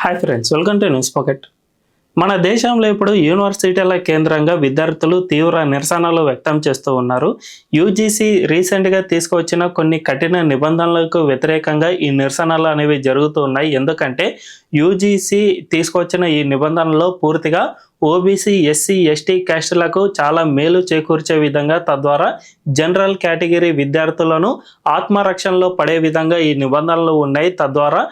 Hi friends, welcome to news pocket. మన దేశంలో ఇప్పుడు యూనివర్సిటీల కేంద్రంగా విద్యార్థులు తీవ్ర నిరసనలు వ్యక్తం చేస్తూ ఉన్నారు. యూజీసీ రీసెంట్గా తీసుకువచ్చిన కొన్ని కఠిన నిబంధనలకు వ్యతిరేకంగా ఈ నిరసనలు అనేవి జరుగుతూ ఉన్నాయి. ఎందుకంటే యూజీసీ తీసుకొచ్చిన ఈ నిబంధనలో పూర్తిగా ఓబీసీ, ఎస్సీ, ఎస్టీ క్యాస్టులకు చాలా మేలు చేకూర్చే విధంగా, తద్వారా జనరల్ కేటగిరీ విద్యార్థులను ఆత్మరక్షణలో పడే విధంగా ఈ నిబంధనలు ఉన్నాయి. తద్వారా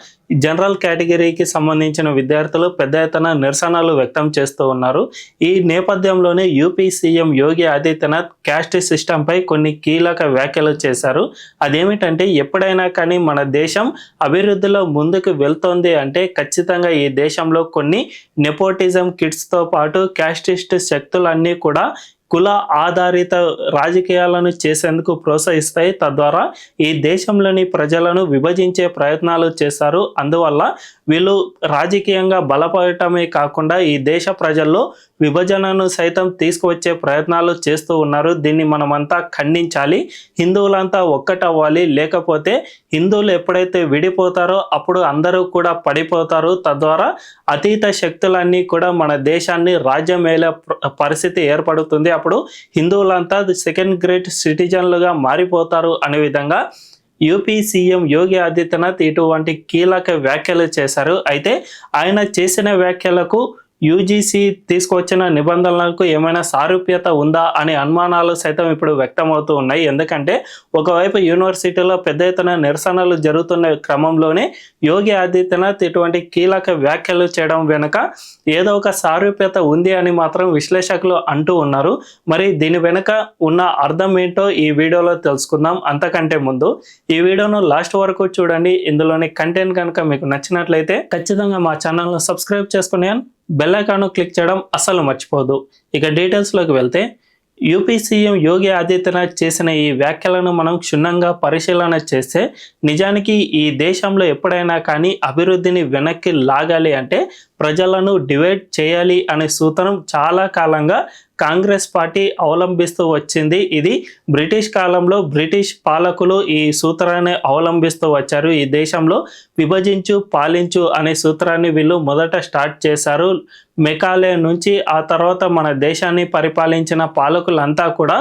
జనరల్ కేటగిరీకి సంబంధించిన విద్యార్థులు పెద్ద ఎత్తున నిరసనలు వ్యక్తం చేస్తూ ఉన్నారు. ఈ నేపథ్యంలోనే UP CM Yogi Adityanath caste సిస్టంపై కొన్ని కీలక వ్యాఖ్యలు చేశారు. అదేమిటంటే, ఎప్పుడైనా కానీ మన దేశం అభివృద్ధిలో ముందుకు వెళ్తోంది అంటే ఖచ్చితంగా ఈ దేశంలో కొన్ని నెపోటిజం కిడ్స్తో పాటు క్యాస్టిస్ట్ శక్తులన్నీ కూడా కుల ఆధారిత రాజకీయాలను చేసేందుకు ప్రోత్సహిస్తాయి. తద్వారా ఈ దేశంలోని ప్రజలను విభజించే ప్రయత్నాలు చేశారు. అందువల్ల వీళ్ళు రాజకీయంగా బలపడటమే కాకుండా ఈ దేశ ప్రజల్లో విభజనను సైతం తీసుకువచ్చే ప్రయత్నాలు చేస్తూ ఉన్నారు. దీన్ని మనమంతా ఖండించాలి. హిందువులంతా ఒక్కటవ్వాలి. లేకపోతే హిందువులు ఎప్పుడైతే విడిపోతారో అప్పుడు అందరూ కూడా పడిపోతారు. తద్వారా అతీత శక్తులన్నీ కూడా మన దేశాన్ని రాజ్యమేలే పరిస్థితి ఏర్పడుతుంది. అప్పుడు హిందువులంతా సెకండ్ గ్రేడ్ సిటిజన్లుగా మారిపోతారు అనే విధంగా యూపీ సీఎం యోగి ఆదిత్యనాథ్ ఇటువంటి కీలక వ్యాఖ్యలు చేశారు. అయితే ఆయన చేసిన వ్యాఖ్యలకు యూజీసీ తీసుకొచ్చిన నిబంధనలకు ఏమైనా సారూప్యత ఉందా అనే అనుమానాలు సైతం ఇప్పుడు వ్యక్తమవుతూ ఉన్నాయి. ఎందుకంటే ఒకవైపు యూనివర్సిటీలో పెద్ద ఎత్తున నిరసనలు జరుగుతున్న క్రమంలోనే యోగి ఆదిత్యనాథ్ ఇటువంటి కీలక వ్యాఖ్యలు చేయడం వెనుక ఏదో ఒక సారూప్యత ఉంది అని మాత్రం విశ్లేషకులు అంటూ ఉన్నారు. మరి దీని వెనుక ఉన్న అర్థం ఏంటో ఈ వీడియోలో తెలుసుకుందాం. అంతకంటే ముందు ఈ వీడియోను లాస్ట్ వరకు చూడండి. ఇందులోని కంటెంట్ కనుక మీకు నచ్చినట్లయితే ఖచ్చితంగా మా ఛానల్ను సబ్స్క్రైబ్ చేసుకుని బెల్ ఐకాన్ క్లిక్ చేయడం అస్సలు మర్చిపోదు. ఇక డీటెయిల్స్లోకి వెళ్తే, యూపీ సీఎం యోగి ఆదిత్యనాథ్ చేసిన ఈ వ్యాఖ్యలను మనం క్షుణ్ణంగా పరిశీలన చేస్తే నిజానికి ఈ దేశంలో ఎప్పుడైనా కానీ అభివృద్ధిని వెనక్కి లాగాలి అంటే ప్రజలను డివైడ్ చేయాలి అనే సూత్రం చాలా కాలంగా కాంగ్రెస్ పార్టీ అవలంబిస్తూ వచ్చింది. ఇది బ్రిటిష్ కాలంలో బ్రిటిష్ పాలకులు ఈ సూత్రాన్ని అవలంబిస్తూ వచ్చారు. ఈ దేశంలో విభజించు పాలించు అనే సూత్రాన్ని వీళ్ళు మొదట స్టార్ట్ చేశారు. మెకాలే నుంచి ఆ తర్వాత మన దేశాన్ని పరిపాలించిన పాలకులంతా కూడా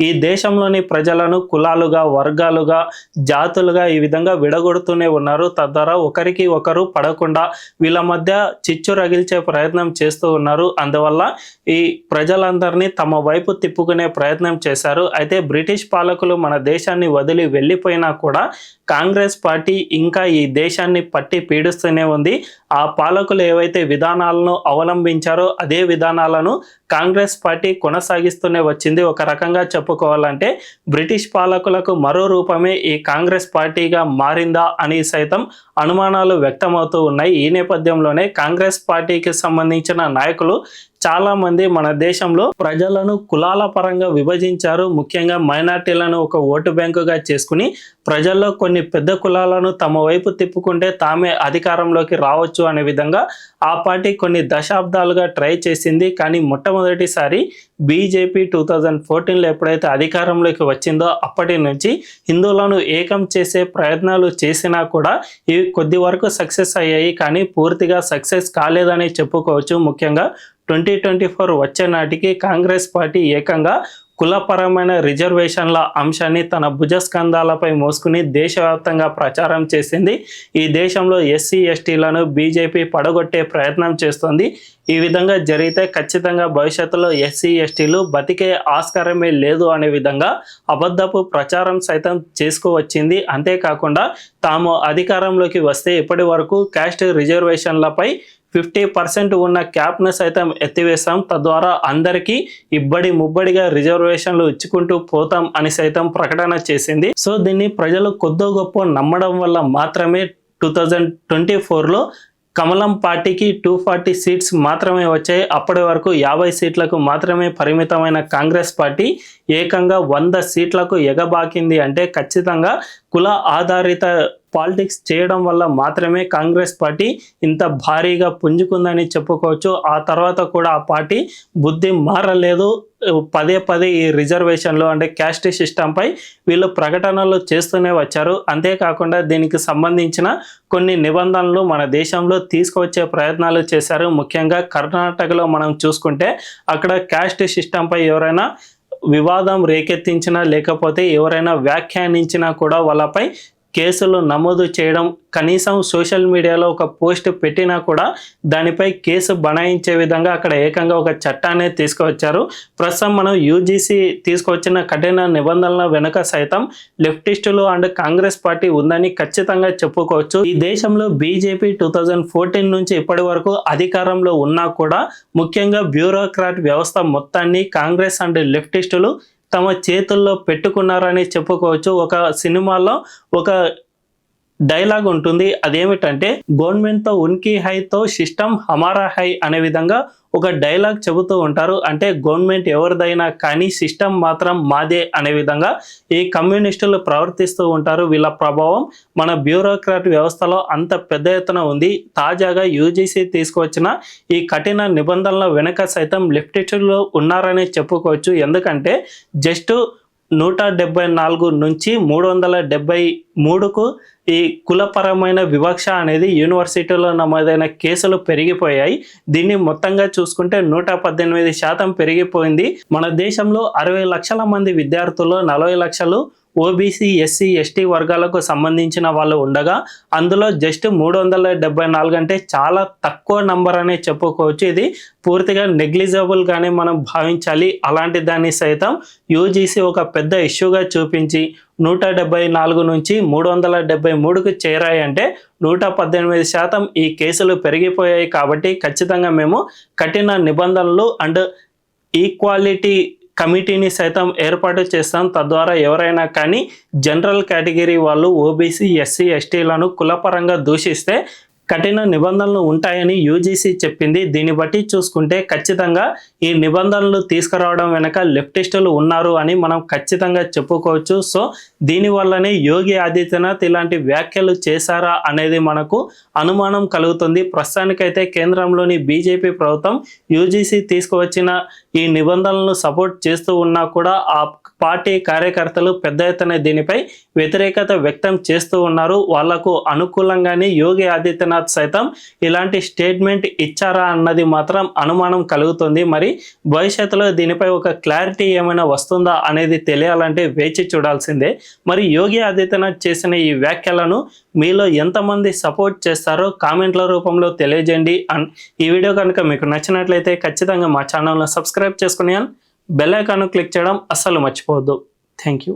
ఈ దేశంలోని ప్రజలను కులాలుగా, వర్గాలుగా, జాతులుగా ఈ విధంగా విడగొడుతూనే ఉన్నారు. తద్వారా ఒకరికి ఒకరు పడకుండా వీళ్ళ మధ్య చిచ్చు రగిల్చే ప్రయత్నం చేస్తూ ఉన్నారు. అందువల్ల ఈ ప్రజలందరినీ తమ వైపు తిప్పుకునే ప్రయత్నం చేశారు. అయితే బ్రిటిష్ పాలకులు మన దేశాన్ని వదిలి వెళ్ళిపోయినా కూడా కాంగ్రెస్ పార్టీ ఇంకా ఈ దేశాన్ని పట్టి పీడిస్తూనే ఉంది. ఆ పాలకులు ఏవైతే విధానాలను అవలంబించారో అదే విధానాలను కాంగ్రెస్ పార్టీ కొనసాగిస్తూనే వచ్చింది. ఒక రకంగా చెప్పుకోవాలంటే బ్రిటిష్ పాలకులకు మరో రూపమే ఈ కాంగ్రెస్ పార్టీగా మారిందా అని సైతం అనుమానాలు వ్యక్తమవుతూ ఉన్నాయి. ఈ నేపథ్యంలోనే కాంగ్రెస్ పార్టీకి సంబంధించిన నాయకులు చాలా మంది మన దేశంలో ప్రజలను కులాల పరంగా విభజించారు. ముఖ్యంగా మైనార్టీలను ఒక ఓటు బ్యాంకుగా చేసుకుని ప్రజల్లో కొన్ని పెద్ద కులాలను తమ వైపు తిప్పుకుంటే తామే అధికారంలోకి రావచ్చు అనే విధంగా ఆ పార్టీ కొన్ని దశాబ్దాలుగా ట్రై చేసింది. కానీ మొట్టమొదటిసారి బీజేపీ 2014లో ఎప్పుడైతే అధికారంలోకి వచ్చిందో అప్పటి నుంచి హిందువులను ఏకం చేసే ప్రయత్నాలు చేసినా కూడా ఇవి కొద్ది వరకు సక్సెస్ అయ్యాయి, కానీ పూర్తిగా సక్సెస్ కాలేదని చెప్పుకోవచ్చు. ముఖ్యంగా 2024 వచ్చే నాటికి కాంగ్రెస్ పార్టీ ఏకంగా కులపరమైన రిజర్వేషన్ల అంశాన్ని తన భుజస్కంధాలపై మోసుకుని దేశవ్యాప్తంగా ప్రచారం చేసింది. ఈ దేశంలో ఎస్సీ, ఎస్టీలను బీజేపీ పడగొట్టే ప్రయత్నం చేస్తుంది. ఈ విధంగా జరిగితే ఖచ్చితంగా భవిష్యత్తులో ఎస్సీ, ఎస్టీలు బతికే ఆస్కారమే లేదు అనే విధంగా అబద్ధపు ప్రచారం సైతం చేసుకువచ్చింది. అంతేకాకుండా తాము అధికారంలోకి వస్తే ఇప్పటి వరకు క్యాస్ట్ రిజర్వేషన్లపై 50% ఉన్న క్యాప్ను సైతం ఎత్తివేస్తాం. తద్వారా అందరికీ ఇబ్బడి ముబ్బడిగా రిజర్వేషన్లు ఇచ్చుకుంటూ పోతాం అని సైతం ప్రకటన చేసింది. సో దీన్ని ప్రజలు కొద్దో గొప్ప నమ్మడం వల్ల మాత్రమే 2024లో కమలం పార్టీకి 240 సీట్స్ మాత్రమే వచ్చాయి. అప్పటి వరకు 50 సీట్లకు మాత్రమే పరిమితమైన కాంగ్రెస్ పార్టీ ఏకంగా 100 సీట్లకు ఎగబాకింది. అంటే ఖచ్చితంగా కుల ఆధారిత పాలిటిక్స్ చేయడం వల్ల మాత్రమే కాంగ్రెస్ పార్టీ ఇంత భారీగా పుంజుకుందని చెప్పుకోవచ్చు. ఆ తర్వాత కూడా ఆ పార్టీ బుద్ధి మారలేదు. పదే పదే ఈ రిజర్వేషన్లు అంటే క్యాస్ట్ సిస్టంపై వీళ్ళు ప్రకటనలు చేస్తూనే వచ్చారు. అంతేకాకుండా దీనికి సంబంధించిన కొన్ని నిబంధనలు మన దేశంలో తీసుకువచ్చే ప్రయత్నాలు చేశారు. ముఖ్యంగా కర్ణాటకలో మనం చూసుకుంటే అక్కడ క్యాస్ట్ సిస్టంపై ఎవరైనా వివాదం రేకెత్తించినా లేకపోతే ఎవరైనా వ్యాఖ్యానించినా కూడా వాళ్ళపై కేసులు నమోదు చేయడం, కనీసం సోషల్ మీడియాలో ఒక పోస్ట్ పెట్టినా కూడా దానిపై కేసు బనాయించే విధంగా అక్కడ ఏకంగా ఒక చట్టాన్ని తీసుకువచ్చారు. ప్రస్తుతం మనం యూజీసీ తీసుకువచ్చిన కఠిన నిబంధనల వెనుక సైతం లెఫ్టిస్టులు అండ్ కాంగ్రెస్ పార్టీ ఉందని ఖచ్చితంగా చెప్పుకోవచ్చు. ఈ దేశంలో బీజేపీ 2014 నుంచి ఇప్పటి వరకు అధికారంలో ఉన్నా కూడా ముఖ్యంగా బ్యూరోక్రాట్ వ్యవస్థ మొత్తాన్ని కాంగ్రెస్ అండ్ లెఫ్టిస్టులు తమ చేతుల్లో పెట్టుకున్నారని చెప్పుకోవచ్చు. ఒక సినిమాలో ఒక డైలాగ్ ఉంటుంది, అదేమిటంటే గవర్నమెంట్తో ఉనికి హైతో సిస్టమ్ హమారా హై అనే విధంగా ఒక డైలాగ్ చెబుతూ ఉంటారు. అంటే గవర్నమెంట్ ఎవరిదైనా కానీ సిస్టమ్ మాత్రం మాదే అనే విధంగా ఈ కమ్యూనిస్టులు ప్రవర్తిస్తూ ఉంటారు. వీళ్ళ ప్రభావం మన బ్యూరోక్రాట్ వ్యవస్థలో అంత పెద్ద ఎత్తున ఉంది. తాజాగా యూజీసీ తీసుకువచ్చిన ఈ కఠిన నిబంధనల వెనుక సైతం లెఫ్టిస్టులు ఉన్నారని చెప్పుకోవచ్చు. ఎందుకంటే జస్ట్ 174 నుంచి 373కు ఈ కులపరమైన వివక్ష అనేది యూనివర్సిటీలో నమోదైన కేసులు పెరిగిపోయాయి. దీన్ని మొత్తంగా చూసుకుంటే 118% పెరిగిపోయింది. మన దేశంలో 60 లక్షల మంది విద్యార్థుల్లో 40 లక్షలు ఓబీసీ, ఎస్సీ, ఎస్టీ వర్గాలకు సంబంధించిన వాళ్ళు ఉండగా అందులో జస్ట్ 374 అంటే చాలా తక్కువ నంబర్ అనే చెప్పుకోవచ్చు. ఇది పూర్తిగా నెగ్లిజబుల్ గానే మనం భావించాలి. అలాంటి దాన్ని సైతం యూజీసీ ఒక పెద్ద ఇష్యూగా చూపించి 174 నుంచి 373కు చేరాయి. అంటే 118% ఈ కేసులు పెరిగిపోయాయి. కాబట్టి ఖచ్చితంగా మేము కఠిన నిబంధనలు అండ్ ఈక్వాలిటీ కమిటీని సైతం ఏర్పాటు చేస్తాం. తద్వారా ఎవరైనా కానీ జనరల్ కేటగిరీ వాళ్ళు ఓబీసీ, ఎస్సీ, ఎస్టీలను కులపరంగా దూషిస్తే కఠిన నిబంధనలు ఉంటాయని యూజీసీ చెప్పింది. దీన్ని బట్టి చూసుకుంటే ఖచ్చితంగా ఈ నిబంధనలు తీసుకురావడం వెనక లెఫ్టిస్టులు ఉన్నారు అని మనం ఖచ్చితంగా చెప్పుకోవచ్చు. సో దీనివల్లనే యోగి ఆదిత్యనాథ్ ఇలాంటి వ్యాఖ్యలు చేశారా అనేది మనకు అనుమానం కలుగుతుంది. ప్రస్తుతానికైతే కేంద్రంలోని బీజేపీ ప్రభుత్వం యూజీసీ తీసుకువచ్చిన ఈ నిబంధనలను సపోర్ట్ చేస్తూ ఉన్నా కూడా ఆ పార్టీ కార్యకర్తలు పెద్ద ఎత్తున దీనిపై వ్యతిరేకత వ్యక్తం చేస్తూ ఉన్నారు. వాళ్లకు అనుకూలంగానే యోగి ఆదిత్యనాథ్ సైతం ఇలాంటి స్టేట్మెంట్ ఇచ్చారా అన్నది మాత్రం అనుమానం కలుగుతుంది. మరి భవిష్యత్తులో దీనిపై ఒక క్లారిటీ ఏమైనా వస్తుందా అనేది తెలియాలంటే వేచి చూడాల్సిందే. మరి యోగి ఆదిత్యనాథ్ చేసిన ఈ వ్యాఖ్యలను మీలో ఎంతమంది సపోర్ట్ చేస్తారో కామెంట్ల రూపంలో తెలియజేయండి. అండ్ ఈ వీడియో కనుక మీకు నచ్చినట్లయితే ఖచ్చితంగా మా ఛానల్ను సబ్స్క్రైబ్ చేసుకుని బెల్ ఐకాన్ క్లిక్ చేయడం అస్సలు మర్చిపోవద్దు. Thank you.